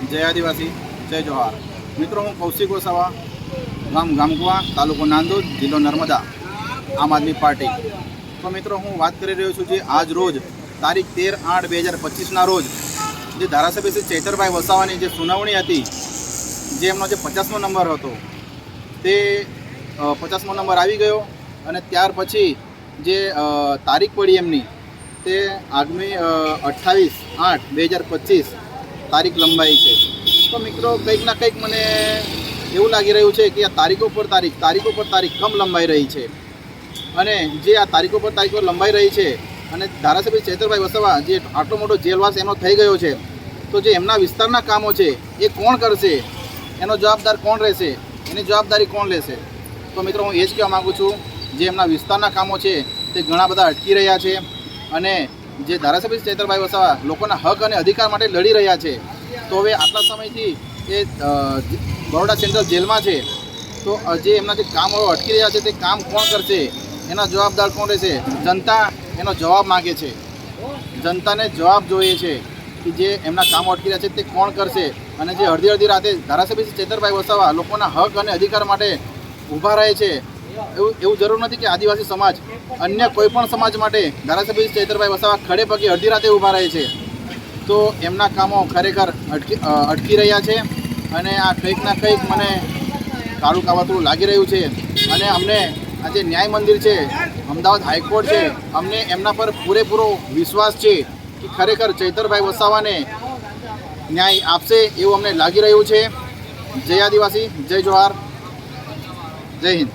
જય આદિવાસી, જય જોહાર। મિત્રો, હું કૌશિક વસાવા, ગામ ગામકુવા, તાલુકો નાંદોદ, જિલ્લો નર્મદા, આમ આદમી પાર્ટી। તો મિત્રો, હું વાત કરી રહ્યો છું જે આજ રોજ તારીખ 13/8/2025ના રોજ જે ધારાસભ્ય શ્રી ચૈતરભાઈ વસાવાની જે સુનાવણી હતી, જે એમનો જે 50મો નંબર હતો તે 50મો નંબર આવી ગયો અને ત્યાર પછી જે તારીખ પડી એમની તે આગામી 28/8/2025 તારીખ લંબાઈ છે। તો મિત્રો, કંઈક ના કંઈક મને એવું લાગી રહ્યું છે કે આ તારીખો પર તારીખ કમ લંબાઈ રહી છે અને જે આ તારીખો પર તારીખો લંબાઈ રહી છે અને ધારાસભ્ય ચૈતરભાઈ વસાવા જે આટલો મોટો જેલવાસ એનો થઈ ગયો છે, તો જે એમના વિસ્તારના કામો છે એ કોણ કરશે, એનો જવાબદાર કોણ રહેશે, એની જવાબદારી કોણ લેશે? તો મિત્રો, હું એ જ કહેવા માગું છું, જે એમના વિસ્તારના કામો છે તે ઘણા બધા અટકી રહ્યા છે અને જે ધારાસભ્ય ચૈતરભાઈ વસાવા લોકોના હક અને અધિકાર માટે લડી રહ્યા છે, તો હવે આટલા સમયથી એ બરોડા સેન્ટ્રલ જેલમાં છે, તો જે એમના જે કામો અટકી રહ્યા છે તે કામ કોણ કરશે, એના જવાબદાર કોણ રહેશે? જનતા એનો જવાબ માગે છે, જનતાને જવાબ જોઈએ છે કે જે એમના કામો અટકી રહ્યા છે તે કોણ કરશે। અને જે અડધી રાતે ધારાસભ્ય ચૈતરભાઈ વસાવા લોકોના હક અને અધિકાર માટે ઊભા રહે છે, એવું જરૂર નથી કે આદિવાસી સમાજ અન્ય કોઈ પણ સમાજ માટે ધારાસભ્ય ચૈતરભાઈ વસાવા ખડે પગે અડધી રાતે ઊભા રહે છે, તો એમના કામો ખરેખર અટકી રહ્યા છે અને આ કંઈક ના કંઈક મને કાળું કાવતરું લાગી રહ્યું છે। અને અમને આ જે ન્યાય મંદિર છે, અમદાવાદ હાઈકોર્ટ છે, અમને એમના પર પૂરેપૂરો વિશ્વાસ છે કે ખરેખર ચૈતરભાઈ વસાવાને ન્યાય આપશે એવું અમને લાગી રહ્યું છે। જય આદિવાસી, જય જોહાર, જય હિન્દ।